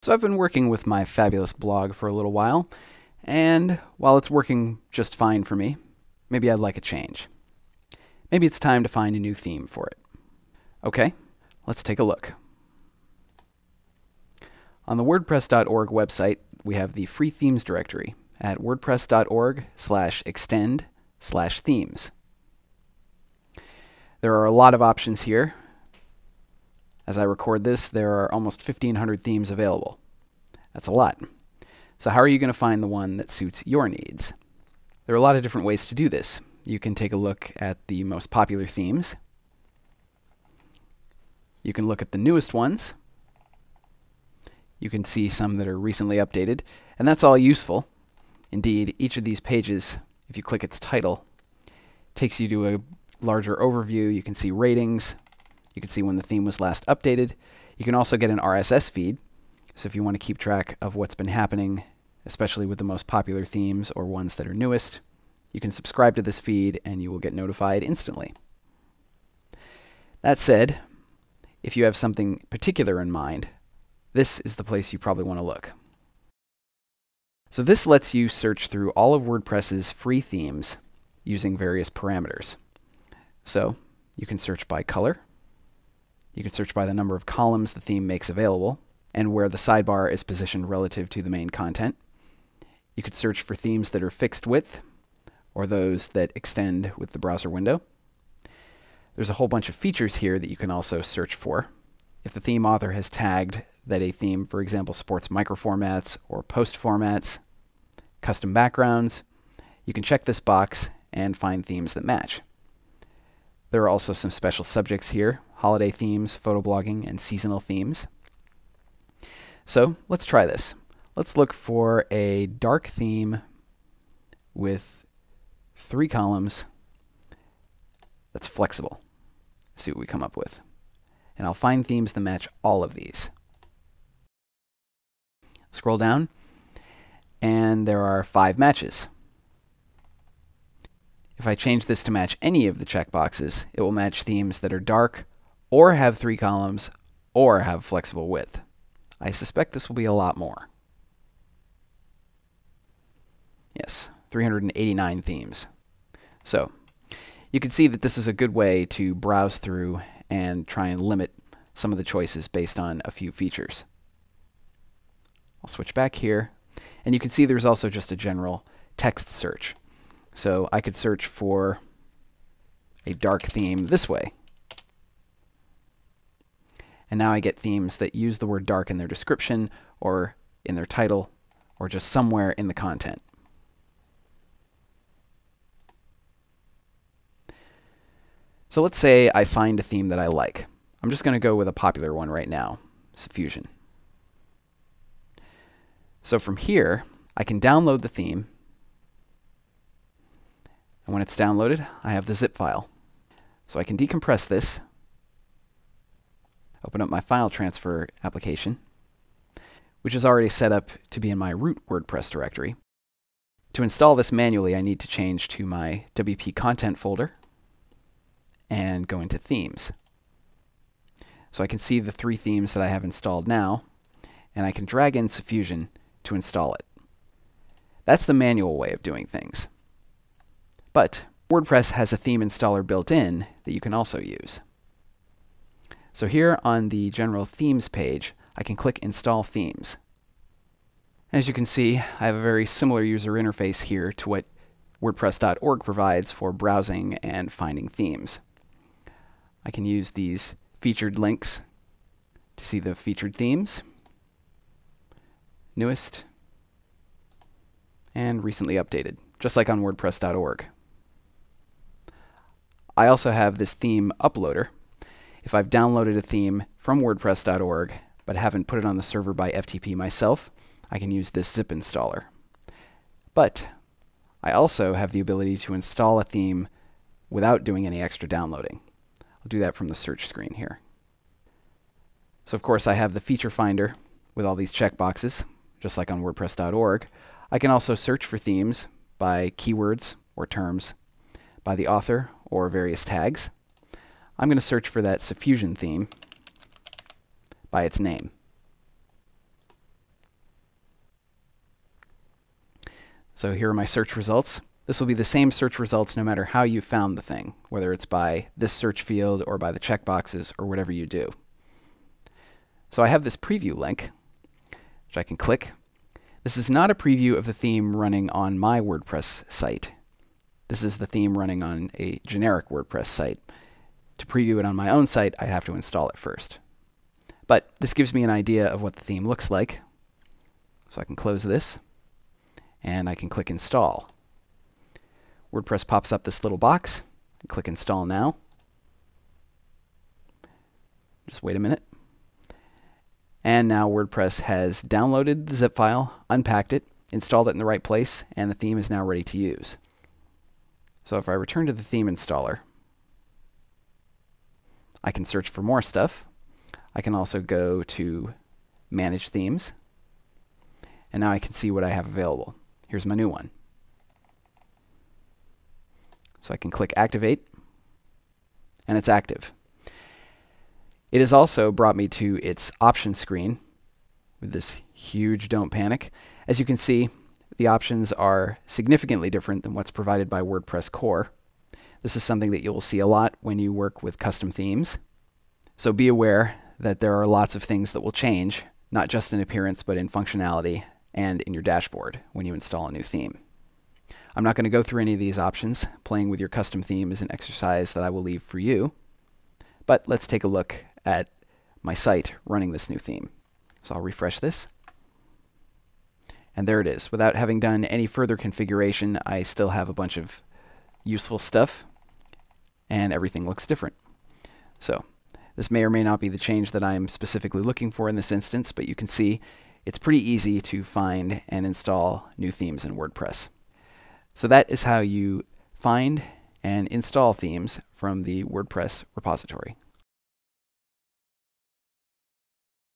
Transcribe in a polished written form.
So I've been working with my fabulous blog for a little while, and while it's working just fine for me, maybe I'd like a change. Maybe it's time to find a new theme for it. Okay, let's take a look. On the WordPress.org website, we have the free themes directory at wordpress.org/extend/themes. There are a lot of options here. As I record this, there are almost 1,500 themes available. That's a lot. So how are you going to find the one that suits your needs? There are a lot of different ways to do this. You can take a look at the most popular themes. You can look at the newest ones. You can see some that are recently updated, and that's all useful. Indeed, each of these pages, if you click its title, takes you to a larger overview. You can see ratings. You can see when the theme was last updated. You can also get an RSS feed. So if you want to keep track of what's been happening, especially with the most popular themes or ones that are newest, you can subscribe to this feed and you will get notified instantly. That said, if you have something particular in mind, this is the place you probably want to look. So this lets you search through all of WordPress's free themes using various parameters. So you can search by color. You can search by the number of columns the theme makes available and where the sidebar is positioned relative to the main content. You could search for themes that are fixed width or those that extend with the browser window. There's a whole bunch of features here that you can also search for. If the theme author has tagged that a theme, for example, supports microformats or post formats, custom backgrounds, you can check this box and find themes that match. There are also some special subjects here: holiday themes, photoblogging, and seasonal themes. So let's try this. Let's look for a dark theme with 3 columns that's flexible. See what we come up with. And I'll find themes that match all of these. Scroll down, and there are 5 matches. If I change this to match any of the checkboxes, it will match themes that are dark, or have 3 columns, or have flexible width. I suspect this will be a lot more. Yes, 389 themes. So you can see that this is a good way to browse through and try and limit some of the choices based on a few features. I'll switch back here, and you can see there's also just a general text search. So I could search for a dark theme this way. And now I get themes that use the word dark in their description or in their title or just somewhere in the content. So let's say I find a theme that I like. I'm just going to go with a popular one right now, Suffusion. So from here, I can download the theme. And when it's downloaded, I have the zip file. So I can decompress this, open up my file transfer application, which is already set up to be in my root WordPress directory. To install this manually, I need to change to my WP content folder and go into themes. So I can see the 3 themes that I have installed now, and I can drag in Suffusion to install it. That's the manual way of doing things. But WordPress has a theme installer built in that you can also use. So here on the General Themes page, I can click Install Themes. As you can see, I have a very similar user interface here to what WordPress.org provides for browsing and finding themes. I can use these featured links to see the featured themes, newest, and recently updated, just like on WordPress.org. I also have this theme uploader. If I've downloaded a theme from WordPress.org but haven't put it on the server by FTP myself, I can use this zip installer. But I also have the ability to install a theme without doing any extra downloading. I'll do that from the search screen here. So of course I have the feature finder with all these checkboxes, just like on WordPress.org. I can also search for themes by keywords or terms, by the author or various tags. I'm going to search for that Suffusion theme by its name. So here are my search results. This will be the same search results no matter how you found the thing, whether it's by this search field or by the checkboxes or whatever you do. So I have this preview link, which I can click. This is not a preview of the theme running on my WordPress site. This is the theme running on a generic WordPress site. To preview it on my own site, I'd have to install it first. But this gives me an idea of what the theme looks like. So I can close this, and I can click Install. WordPress pops up this little box. Click Install Now. Just wait a minute. And now WordPress has downloaded the zip file, unpacked it, installed it in the right place, and the theme is now ready to use. So if I return to the theme installer, I can search for more stuff. I can also go to Manage Themes, and now I can see what I have available. Here's my new one. So I can click Activate, and it's active. It has also brought me to its options screen with this huge Don't Panic. As you can see, the options are significantly different than what's provided by WordPress core. This is something that you'll see a lot when you work with custom themes. So be aware that there are lots of things that will change, not just in appearance, but in functionality and in your dashboard when you install a new theme. I'm not going to go through any of these options. Playing with your custom theme is an exercise that I will leave for you. But let's take a look at my site running this new theme. So I'll refresh this. And there it is. Without having done any further configuration, I still have a bunch of useful stuff, and everything looks different. So this may or may not be the change that I'm specifically looking for in this instance, but you can see it's pretty easy to find and install new themes in WordPress. So that is how you find and install themes from the WordPress repository.